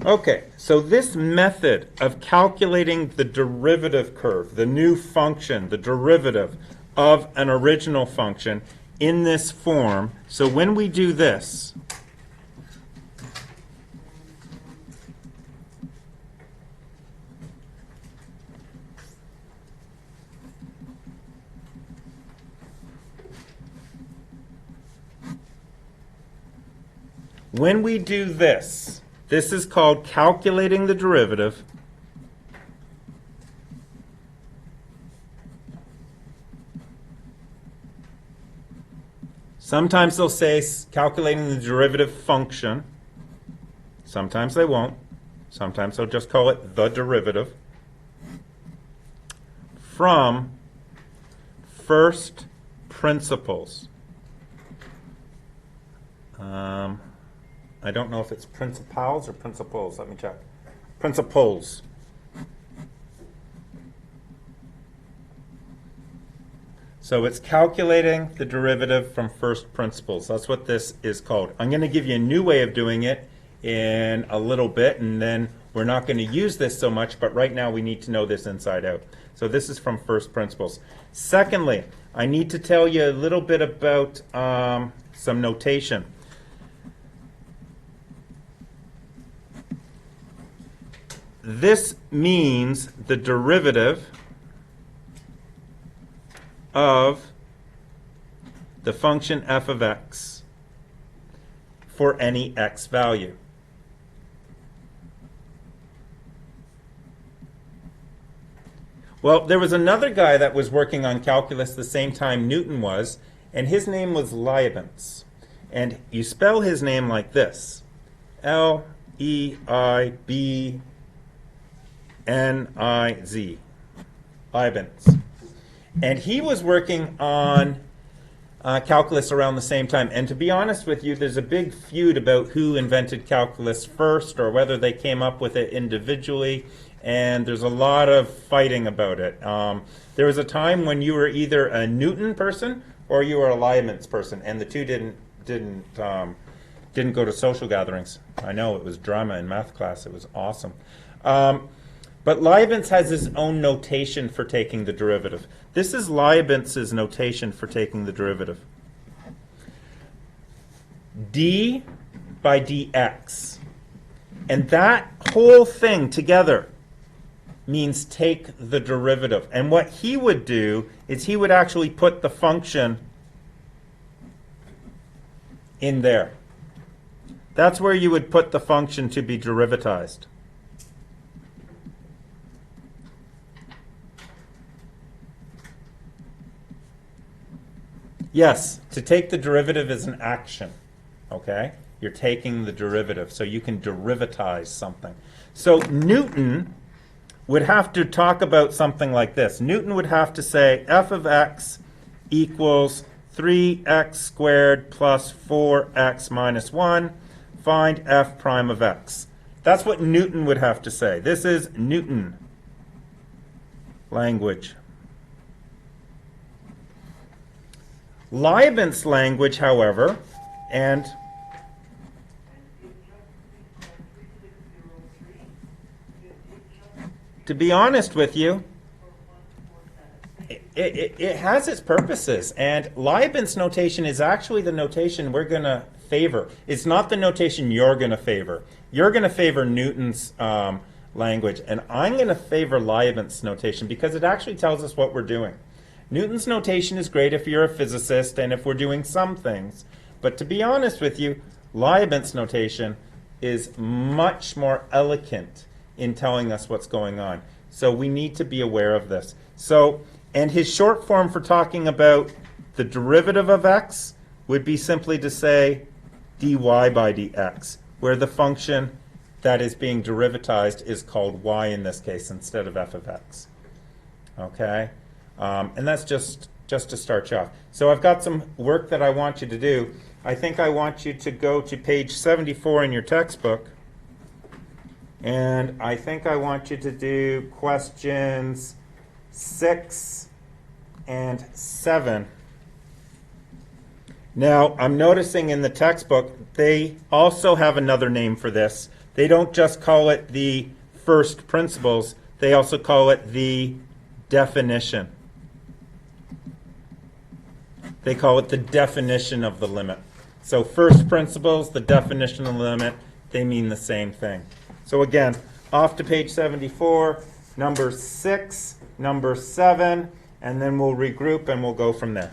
Okay, so this method of calculating the derivative curve, the new function, the derivative of an original function in this form, so when we do this, this is called calculating the derivative. Sometimes they'll say calculating the derivative function. Sometimes they won't. Sometimes they'll just call it the derivative from first principles. I don't know if it's principals or principles. Let me check. Principles. So it's calculating the derivative from first principles. That's what this is called. I'm going to give you a new way of doing it in a little bit, and then we're not going to use this so much, but right now we need to know this inside out. So this is from first principles. Secondly, I need to tell you a little bit about some notation. This means the derivative of the function f of x for any x value. Well, there was another guy that was working on calculus the same time Newton was, and his name was Leibniz. And you spell his name like this: L-E-I-B-N-I-Z. Leibniz. And he was working on calculus around the same time. And to be honest with you, there's a big feud about who invented calculus first or whether they came up with it individually. And there's a lot of fighting about it. There was a time when you were either a Newton person or you were a Leibniz person, and the two didn't go to social gatherings. I know, it was drama in math class. It was awesome. But Leibniz has his own notation for taking the derivative. This is Leibniz's notation for taking the derivative. d by dx. And that whole thing together means take the derivative. And what he would do is he would actually put the function in there. That's where you would put the function to be derivatized. Yes, to take the derivative is an action, okay? You're taking the derivative, so you can derivatize something. So Newton would have to talk about something like this. Newton would have to say f of x equals 3x squared plus 4x minus 1. Find f prime of x. That's what Newton would have to say. This is Newton language. Leibniz language, however, and to be honest with you, it has its purposes. And Leibniz notation is actually the notation we're going to favor. It's not the notation you're going to favor. You're going to favor Newton's language, and I'm going to favor Leibniz notation because it actually tells us what we're doing. Newton's notation is great if you're a physicist and if we're doing some things. But to be honest with you, Leibniz notation is much more elegant in telling us what's going on. So we need to be aware of this. So, and his short form for talking about the derivative of x would be simply to say dy by dx, where the function that is being derivatized is called y in this case instead of f of x. Okay? And that's just to start you off. So I've got some work that I want you to do. I think I want you to go to page 74 in your textbook. And I think I want you to do questions 6 and 7. Now, I'm noticing in the textbook, they also have another name for this. They don't just call it the first principles, they also call it the definition. They call it the definition of the limit. So first principles, the definition of the limit, they mean the same thing. So again, off to page 74, number 6, number 7, and then we'll regroup and we'll go from there.